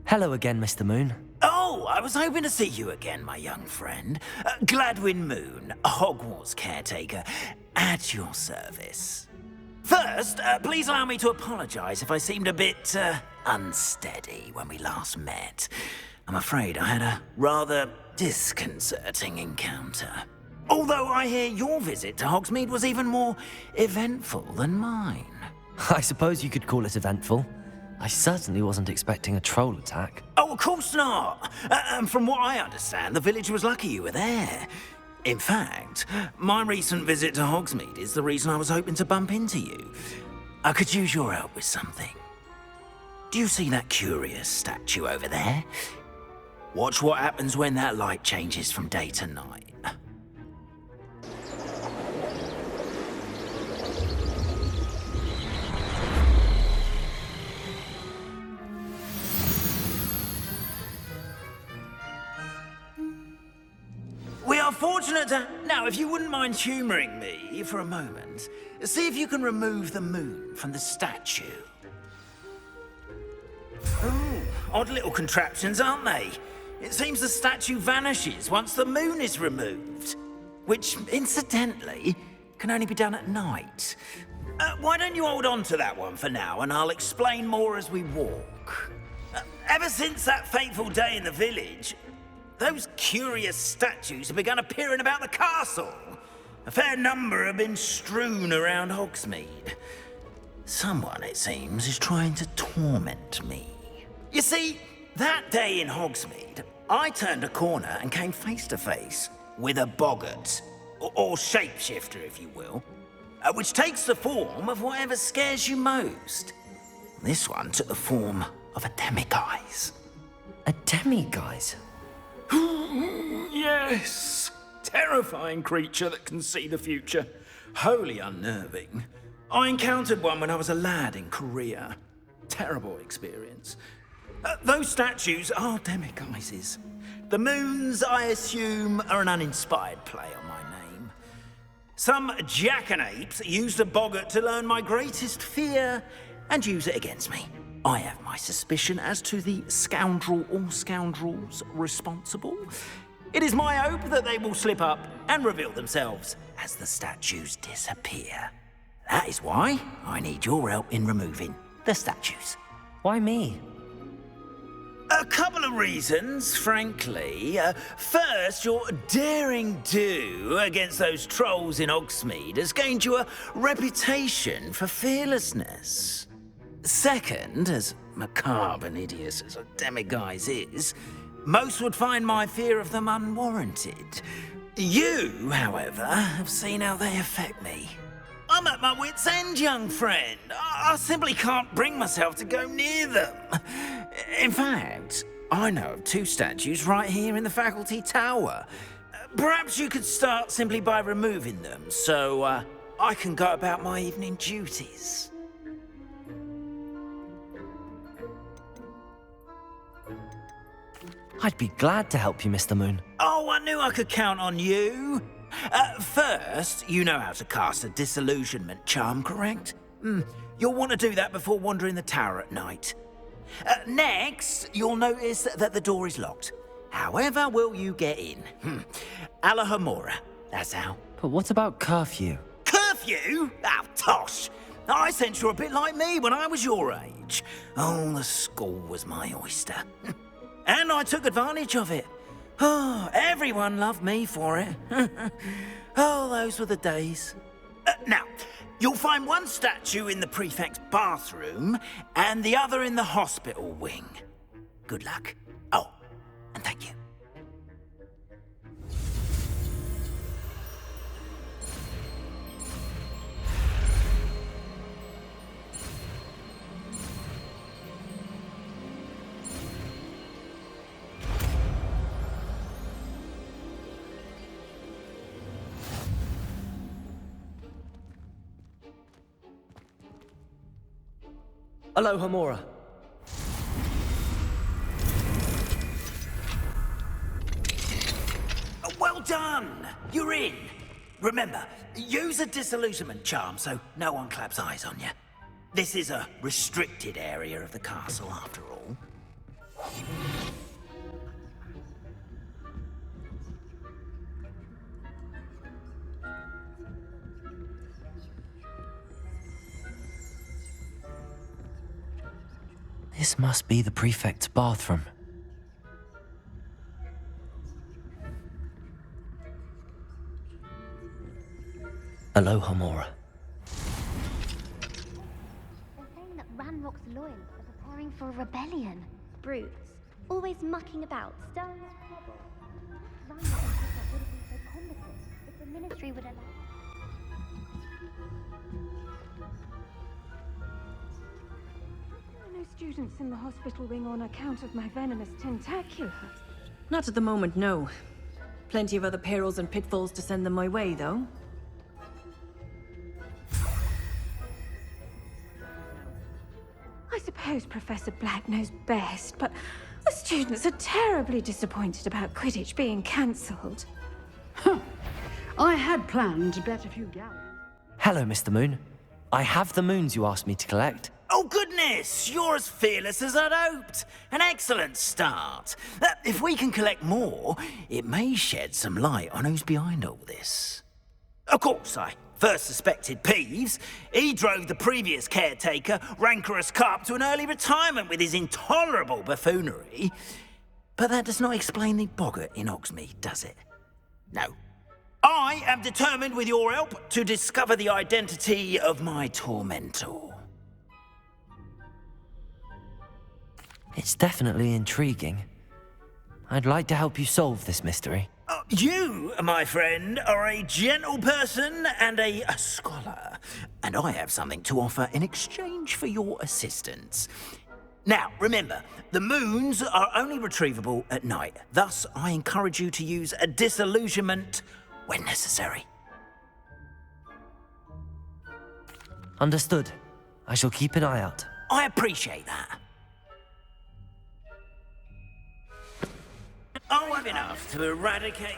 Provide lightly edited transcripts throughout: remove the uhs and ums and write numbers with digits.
Hello again, Mr. Moon. Oh, I was hoping to see you again, my young friend. Gladwin Moon, Hogwarts caretaker, at your service. First, please allow me to apologize if I seemed a bit, unsteady when we last met. I'm afraid I had a rather disconcerting encounter. Although I hear your visit to Hogsmeade was even more eventful than mine. I suppose you could call it eventful. I certainly wasn't expecting a troll attack. Oh, of course not. And from what I understand, the village was lucky you were there. In fact, my recent visit to Hogsmeade is the reason I was hoping to bump into you. I could use your help with something. Do you see that curious statue over there? Watch what happens when that light changes from day to night. We are fortunate to... Now, if you wouldn't mind humouring me for a moment, see if you can remove the moon from the statue. Ooh, odd little contraptions, aren't they? It seems the statue vanishes once the moon is removed. Which, incidentally, can only be done at night. Why don't you hold on to that one for now, and I'll explain more as we walk. Ever since that fateful day in the village, those curious statues have begun appearing about the castle. A fair number have been strewn around Hogsmeade. Someone, it seems, is trying to torment me. You see, that day in Hogsmeade, I turned a corner and came face to face with a boggart, or shapeshifter, if you will, which takes the form of whatever scares you most. This one took the form of a demiguise. A demiguise? Yes! Terrifying creature that can see the future. Wholly unnerving. I encountered one when I was a lad in Korea. Terrible experience. Those statues are demiguises. The moons, I assume, are an uninspired play on my name. Some jackanapes used a boggart to learn my greatest fear and use it against me. I have my suspicion as to the scoundrel or scoundrels responsible. It is my hope that they will slip up and reveal themselves as the statues disappear. That is why I need your help in removing the statues. Why me? A couple of reasons, frankly. First, your daring do against those trolls in Hogsmeade has gained you a reputation for fearlessness. Second, as macabre and hideous as a demiguise is, most would find my fear of them unwarranted. You, however, have seen how they affect me. I'm at my wit's end, young friend. I simply can't bring myself to go near them. In fact, I know of two statues right here in the faculty tower. Perhaps you could start simply by removing them, so I can go about my evening duties. I'd be glad to help you, Mr. Moon. Oh, I knew I could count on you. First, you know how to cast a disillusionment charm, correct? You'll want to do that before wandering the tower at night. Next, you'll notice that the door is locked. However will you get in? Alahomora, that's how. But what about curfew? Curfew? Oh, tosh. I sense you're a bit like me when I was your age. Oh, the school was my oyster. And I took advantage of it. Oh, everyone loved me for it. Oh, those were the days. Now, you'll find one statue in the prefect's bathroom and the other in the hospital wing. Good luck. Oh, and thank you. Alohomora. Well done! You're in. Remember, use a disillusionment charm so no one claps eyes on you. This is a restricted area of the castle, after all. This must be the prefect's bathroom. Aloha, Mora. They're saying that Ranrock's loyalists are preparing for a rebellion. Brutes, always mucking about, stirring up trouble. Ranrock and Pickup would have been so competent if the ministry would allow... There are no students in the hospital wing on account of my venomous tentacula. Not at the moment, no. Plenty of other perils and pitfalls to send them my way, though. I suppose Professor Black knows best, but the students are terribly disappointed about Quidditch being cancelled. I had planned to bet a few gallons. Hello, Mr. Moon. I have the moons you asked me to collect. Oh, goodness! You're as fearless as I'd hoped. An excellent start. If we can collect more, it may shed some light on who's behind all this. Of course, I first suspected Peeves. He drove the previous caretaker, Rancorous Carp, to an early retirement with his intolerable buffoonery. But that does not explain the boggart in Hogsmeade, does it? No. I am determined, with your help, to discover the identity of my tormentor. It's definitely intriguing. I'd like to help you solve this mystery. You, my friend, are a gentle person and a scholar, and I have something to offer in exchange for your assistance. Now, remember, the moons are only retrievable at night. Thus, I encourage you to use a disillusionment when necessary. Understood. I shall keep an eye out. I appreciate that. Oh, I've enough to eradicate...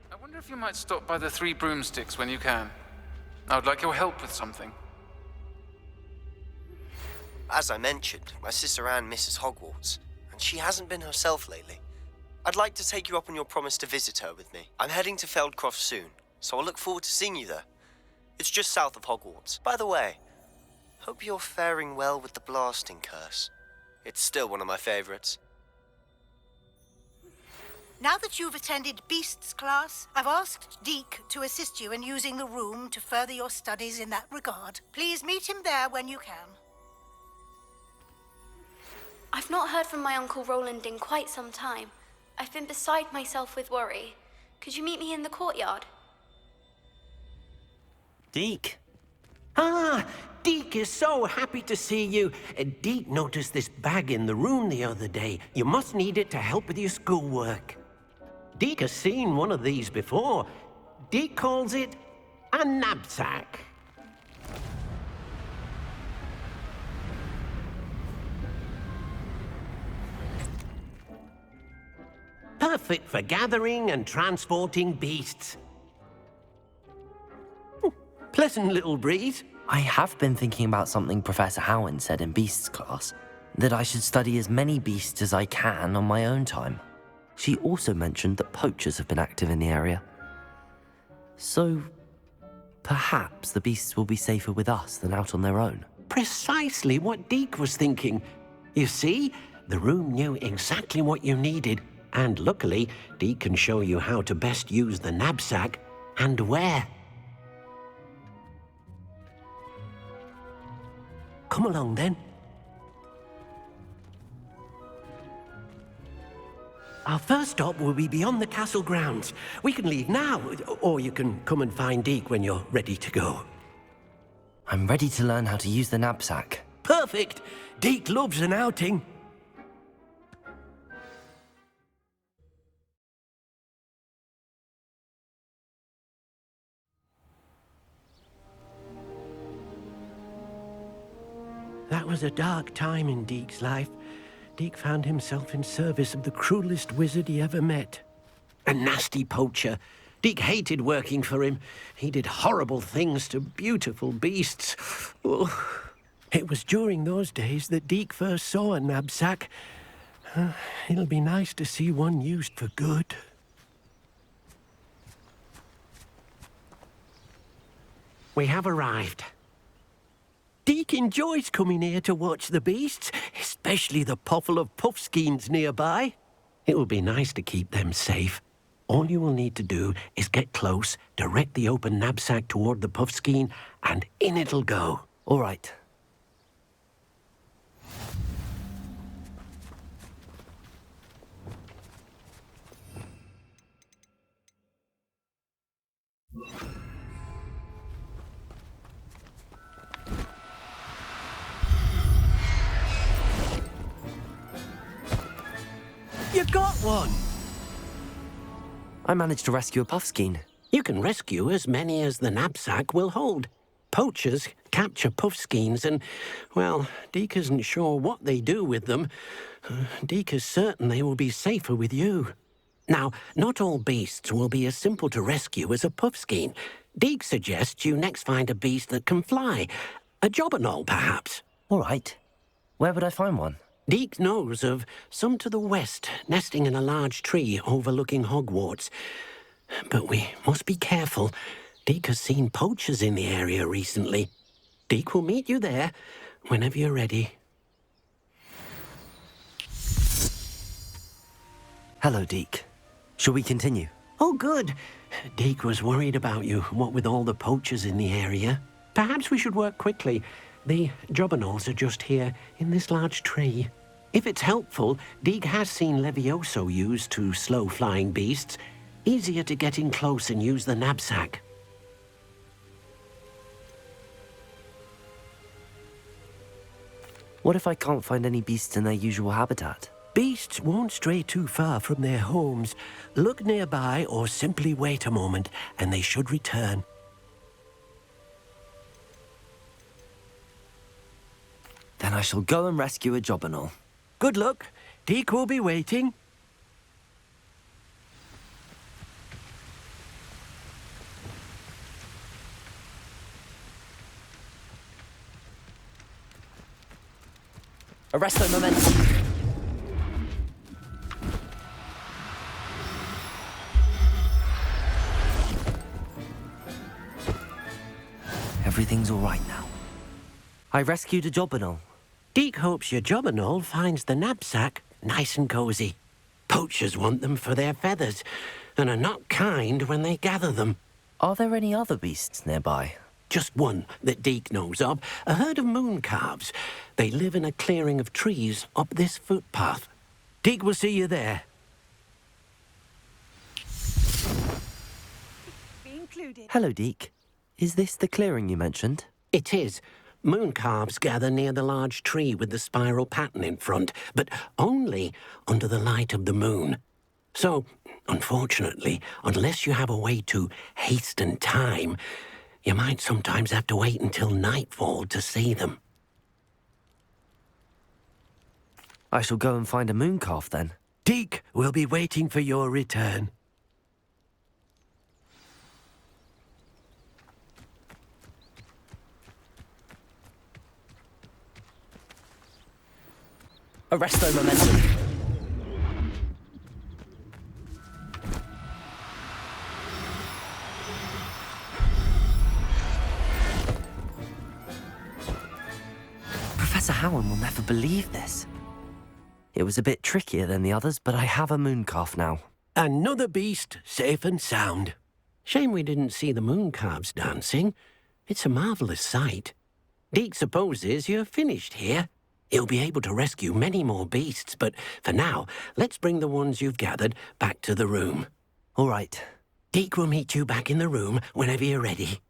I wonder if you might stop by the Three Broomsticks when you can. I would like your help with something. As I mentioned, my sister Anne misses Hogwarts, and she hasn't been herself lately. I'd like to take you up on your promise to visit her with me. I'm heading to Feldcroft soon, so I'll look forward to seeing you there. It's just south of Hogwarts. By the way, hope you're faring well with the blasting curse. It's still one of my favorites. Now that you've attended Beasts class, I've asked Deke to assist you in using the room to further your studies in that regard. Please meet him there when you can. I've not heard from my Uncle Roland in quite some time. I've been beside myself with worry. Could you meet me in the courtyard? Deke. Deke is so happy to see you. Deke noticed this bag in the room the other day. You must need it to help with your schoolwork. Deke has seen one of these before. Deke calls it a Nab-Sack. Perfect for gathering and transporting beasts. Pleasant little breeze. I have been thinking about something Professor Howin said in Beasts class, that I should study as many beasts as I can on my own time. She also mentioned that poachers have been active in the area. So, perhaps the beasts will be safer with us than out on their own. Precisely what Deke was thinking. You see, the room knew exactly what you needed, and luckily, Deke can show you how to best use the Nab-Sack and where. Come along, then. Our first stop will be beyond the castle grounds. We can leave now, or you can come and find Deke when you're ready to go. I'm ready to learn how to use the Nab-Sack. Perfect! Deke loves an outing. That was a dark time in Deke's life. Deke found himself in service of the cruelest wizard he ever met. A nasty poacher. Deke hated working for him. He did horrible things to beautiful beasts. Oh. It was during those days that Deke first saw a Nab-Sack, It'll be nice to see one used for good. We have arrived. Deke enjoys coming here to watch the beasts, especially the potful of puffskeins nearby. It will be nice to keep them safe. All you will need to do is get close, direct the open knapsack toward the puffskein, and in it'll go. All right. You got one! I managed to rescue a puffskein. You can rescue as many as the knapsack will hold. Poachers capture puffskeins and, well, Deke isn't sure what they do with them. Deke is certain they will be safer with you. Now, not all beasts will be as simple to rescue as a puffskein. Deke suggests you next find a beast that can fly. A jobberknoll, perhaps. All right. Where would I find one? Deke knows of some to the west, nesting in a large tree overlooking Hogwarts. But we must be careful. Deke has seen poachers in the area recently. Deke will meet you there whenever you're ready. Hello, Deke. Shall we continue? Oh, good. Deke was worried about you, what with all the poachers in the area. Perhaps we should work quickly. The jobberknolls are just here, in this large tree. If it's helpful, Deke has seen Levioso used to slow flying beasts. Easier to get in close and use the knapsack. What if I can't find any beasts in their usual habitat? Beasts won't stray too far from their homes. Look nearby or simply wait a moment, and they should return. Then I shall go and rescue a jobberknoll. Good luck. Deke will be waiting. Arresto momentum. Everything's all right now. I rescued a jobberknoll. Deke hopes your jobberknoll finds the knapsack nice and cozy. Poachers want them for their feathers and are not kind when they gather them. Are there any other beasts nearby? Just one that Deke knows of, a herd of moon calves. They live in a clearing of trees up this footpath. Deke will see you there. Hello, Deke. Is this the clearing you mentioned? It is. Moon calves gather near the large tree with the spiral pattern in front, but only under the light of the moon. So, unfortunately, unless you have a way to hasten time, you might sometimes have to wait until nightfall to see them. I shall go and find a moon calf then. Deke will be waiting for your return. Arresto momentum. Professor Howard will never believe this. It was a bit trickier than the others, but I have a moon calf now. Another beast, safe and sound. Shame we didn't see the moon calves dancing. It's a marvellous sight. Deke supposes you're finished here. He'll be able to rescue many more beasts, but for now, let's bring the ones you've gathered back to the room. All right. Deke will meet you back in the room whenever you're ready.